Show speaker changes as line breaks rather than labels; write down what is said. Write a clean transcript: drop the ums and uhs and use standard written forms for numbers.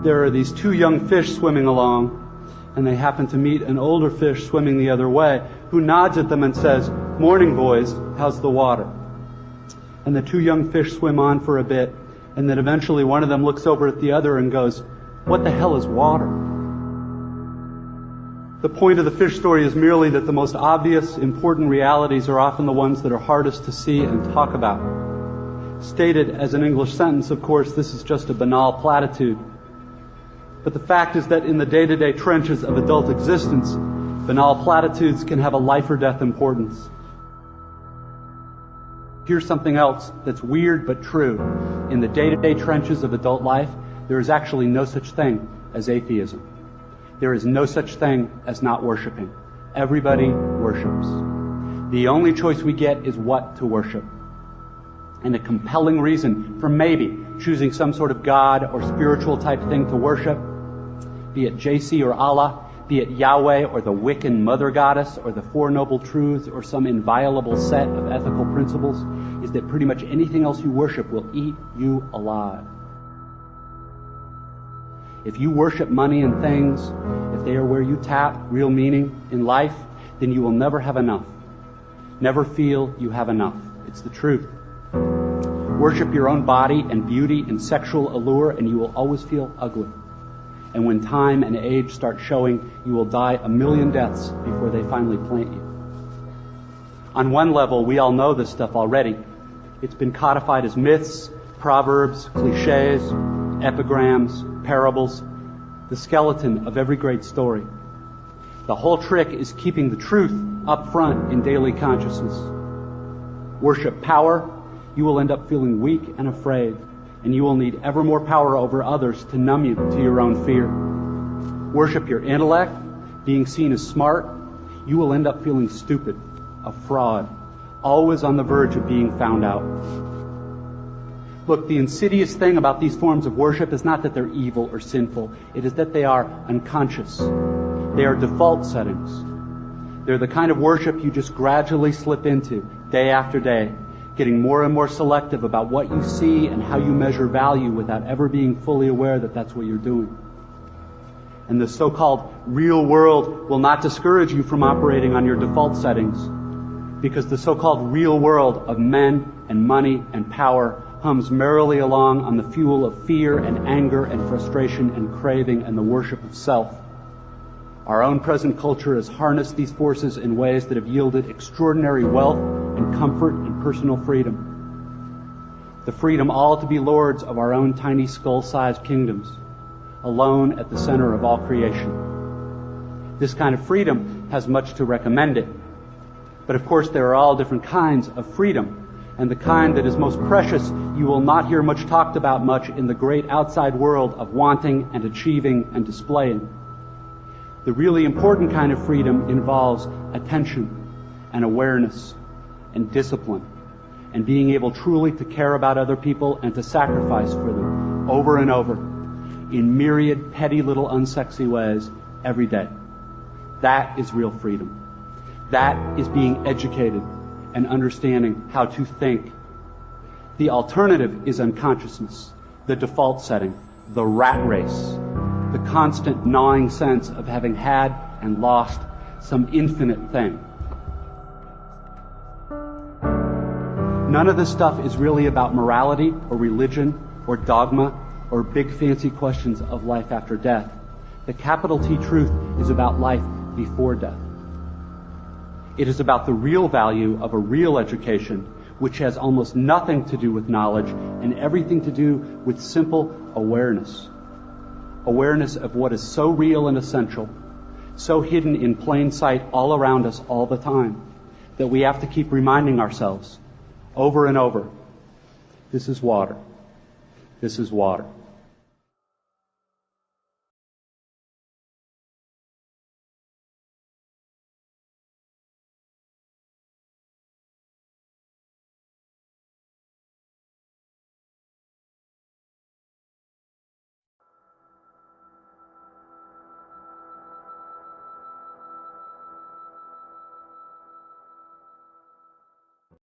there are these two young fish swimming along, and they happen to meet an older fish swimming the other way, who nods at them and says, "Morning, boys, how's the water?" And the two young fish swim on for a bit, and then eventually one of them looks over at the other and goes, "What the hell is water?" The point of the fish story is merely that the most obvious, important realities are often the ones that are hardest to see and talk about. Stated as an English sentence, of course, this is just a banal platitude. But the fact is that in the day-to-day trenches of adult existence, banal platitudes can have a life or death importance. Here's something else that's weird but true. In the day-to-day trenches of adult life, there is actually no such thing as atheism. There is no such thing as not worshiping. Everybody worships. The only choice we get is what to worship. And a compelling reason for maybe choosing some sort of God or spiritual type thing to worship, be it JC or Allah, be it Yahweh or the Wiccan Mother Goddess or the Four Noble Truths or some inviolable set of ethical principles, is that pretty much anything else you worship will eat you alive. If you worship money and things, if they are where you tap real meaning in life, then you will never have enough. Never feel you have enough. It's the truth. Worship your own body and beauty and sexual allure, and you will always feel ugly. And when time and age start showing, you will die a million deaths before they finally plant you. On one level, we all know this stuff already. It's been codified as myths, proverbs, cliches, epigrams, parables, the skeleton of every great story. The whole trick is keeping the truth up front in daily consciousness. Worship power, you will end up feeling weak and afraid, and you will need ever more power over others to numb you to your own fear. Worship your intellect, being seen as smart, you will end up feeling stupid, a fraud, always on the verge of being found out. Look, the insidious thing about these forms of worship is not that they're evil or sinful. It is that they are unconscious. They are default settings. They're the kind of worship you just gradually slip into, day after day, getting more and more selective about what you see and how you measure value without ever being fully aware that that's what you're doing. And the so-called real world will not discourage you from operating on your default settings, because the so-called real world of men and money and power hums merrily along on the fuel of fear and anger and frustration and craving and the worship of self. Our own present culture has harnessed these forces in ways that have yielded extraordinary wealth and comfort and personal freedom. The freedom all to be lords of our own tiny skull-sized kingdoms, alone at the center of all creation. This kind of freedom has much to recommend it. But of course there are all different kinds of freedom, and the kind that is most precious you will not hear much talked about much in the great outside world of wanting and achieving and displaying. The really important kind of freedom involves attention and awareness and discipline and being able truly to care about other people and to sacrifice for them over and over in myriad petty little unsexy ways every day. That is real freedom. That is being educated and understanding how to think. The alternative is unconsciousness, the default setting, the rat race, the constant gnawing sense of having had and lost some infinite thing. None of this stuff is really about morality or religion or dogma or big fancy questions of life after death. The capital T truth is about life before death. It is about the real value of a real education, which has almost nothing to do with knowledge and everything to do with simple awareness. Awareness of what is so real and essential, so hidden in plain sight all around us all the time, that that we have to keep reminding ourselves over and over. This is water. This is water.